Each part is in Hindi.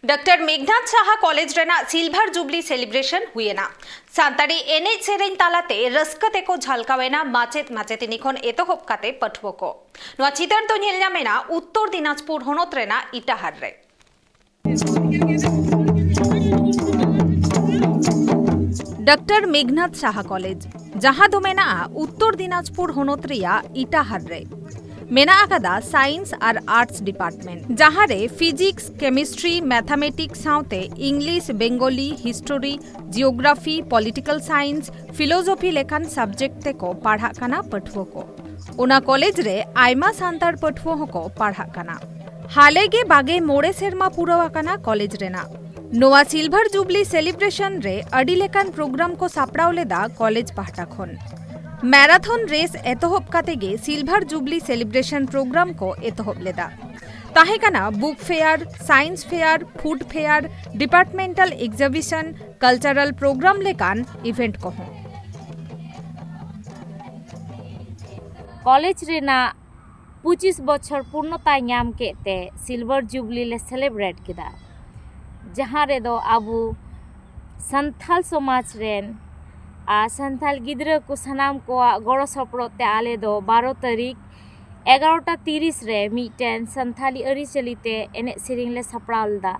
डॉक्टर मेघनाथ్ साहा कॉलेज रेना सिल्वर जुबली सेलिब्रेशन हुएना सानताली एनेज सेरेन तालाते रस्कते को झलकावेना माचेत माचेतिनी खन एतोहब काते पठुओ को नोआ चितर दो नेल ᱧᱟᱢᱮना उत्तर दिनाजपुर होनोत रेना इटाहार रे डॉक्टर मेघनाथ్ साहा कॉलेज जहां दो मेना उत्तर दिनाजपुर होनोत रिया इटाहार रे मेना आकादा साइंस और आर्ट्स डिपार्टमेंट जहां रे फिजिक्स केमिस्ट्री मैथमेटिक्स साउते English Bengali history geography political science philosophy लेखान सब्जेक्ट ते को पढ़ा काना पठुओ को उना कॉलेज रे आयमा सांतार पठुओ को पढ़ा काना हाले गे बागे मोड़े सेरमा पुराव आकाना कॉलेज रेना नोआ सिल्वर जुबली सेलिब्रेशन रे अडी लेकान प्रोग्राम को सापड़ाव लेदा कॉलेज पाहटा खन मैराथन रेस एतोहब काते गे सिल्वर जुबली सेलिब्रेशन प्रोग्राम को एतोहब लेदा ताहे काना book fair science fair food fair departmental exhibition cultural programme लेकान इवेंट को हो कॉलेज रेना 25 बछर पूर्णता नाम केते सिल्वर जुबली ले सेलिब्रेट किदा जहां रे दो आबू संथाल समाज रेन संथाल गिद्रा को सनाम को गड़ो सपड़ोते आले दो 12 तारीख 11:30 रे मीटेन संथाली अरी चलीते एने सेरिंग ले सपड़ालदा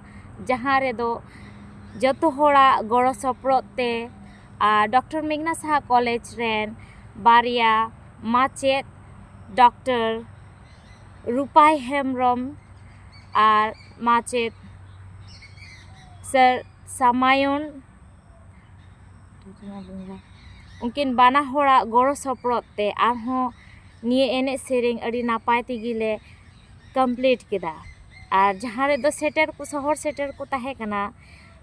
जहां रे दो जतो होड़ा गड़ो सपड़ोते डॉक्टर मेघनाथ साहा कॉलेज रेन बारिया माचेत डॉक्टर रूपाई हेमरम और माचेत सर सामायन उनकिन बाना होड़ा गड़ो सपड़ोते आरहों निये एने सेरिंग अड़ी नापाय तिगिले कंप्लीट किदा और जहां रे दो सेटर को शहर सेटर को ताहे कना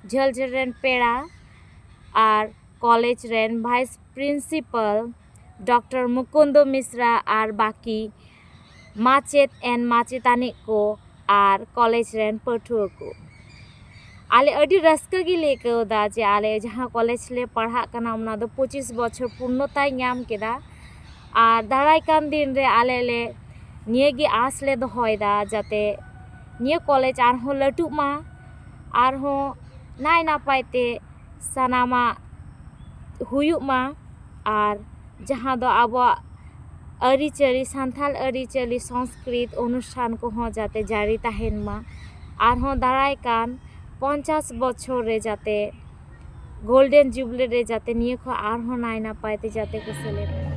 झल झल रेन पेड़ा और कॉलेज रेन vice principal doctor Mukund Mishra और बाकी माचेत एन माचेतानी को और कॉलेज रेन पठुओ को आले अड़ी रस्का गी लेकदा जे आले जहां कॉलेज ले पढ़ा कना उना दो 25 बछर पूर्णता नाम केदा और दाराय कान दिन रे आले ले निये गी आस ले दोहयदा जाते निये कॉलेज आरहों लटू मा आरहों नाय नापायते सनामा हुयु मा और जहां दो आबो अरिचरी सांथाल अरिचरी संस्कृत अनुष्ठान को हो जाते जारी ताहेन मा आरहों दाराय कान 50 बछर रे जाते गोल्डन जुबली रे जाते निये को आरहों नाय नापायते जाते को सेलिब्रेट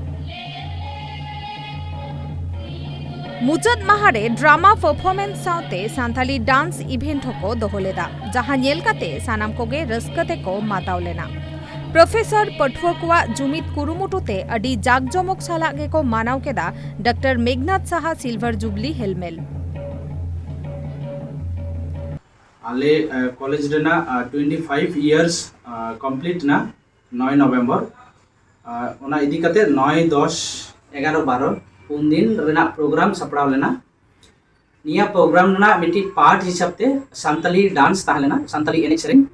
मुचाद माहारे ड्रामा परफॉर्मेंस साउते सांथाली डांस इवेंट को दोहलेदा जहां नेल काते सानाम कोगे रस्कते को माताव लेना प्रोफेसर पठुआ कुआ जुमित कुरुमुटुते अडी जागजमक सालागे को मानाव केदा doctor Meghnath Saha silver jubilee हेलमेल आले कॉलेज रेना 25 इयर्स कंप्लीट ना 9 नवंबर ओना इदी काते 9 10 11 12 पुन दिन रेना प्रोग्राम सपड़ाव लेना निया प्रोग्राम ना मिटी पार्ट हिसाब ते संताली डांस ताहलेना संताली एनेक सेरेंग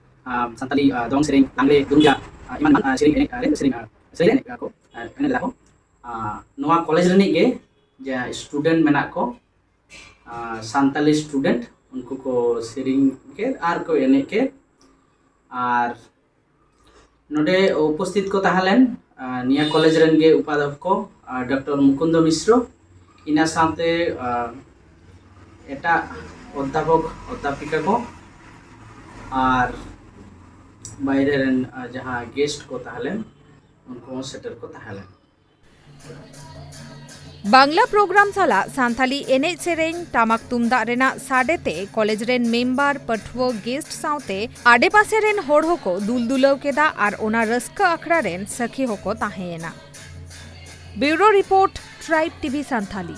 संताली दोंग सेरेंग लांगले दुंजा इमान सेरेंग एनेक आरे सेरेंग एनेक को एने लाको नोआ कॉलेज रेनी गे जे स्टूडेंट मेना को संताली स्टूडेंट उनको को सेरिंग के आर को एने के आर नोडे उपस्थित को ताहलेन निया कॉलेज रेन गे उपाध्यक्ष को डॉक्टर मुकुंद मिश्र इना साथे एटा अध्यापक अध्यापिका को आर बाहरे रेन जहां गेस्ट को ताहलेन उनको सेटर को ताहलेन बांग्ला प्रोग्राम साला सांथाली एनेज सेरेंग टामाक तुमदा रेना साडेते कॉलेज रेन मेंबर पठुओ गेस्ट साउते आडे पासे रेन होड़ होको दुलदुलव केदा और ओना रस्का अखड़ा रेन सखी होको ताहेना bureau report tribe TV Santhali.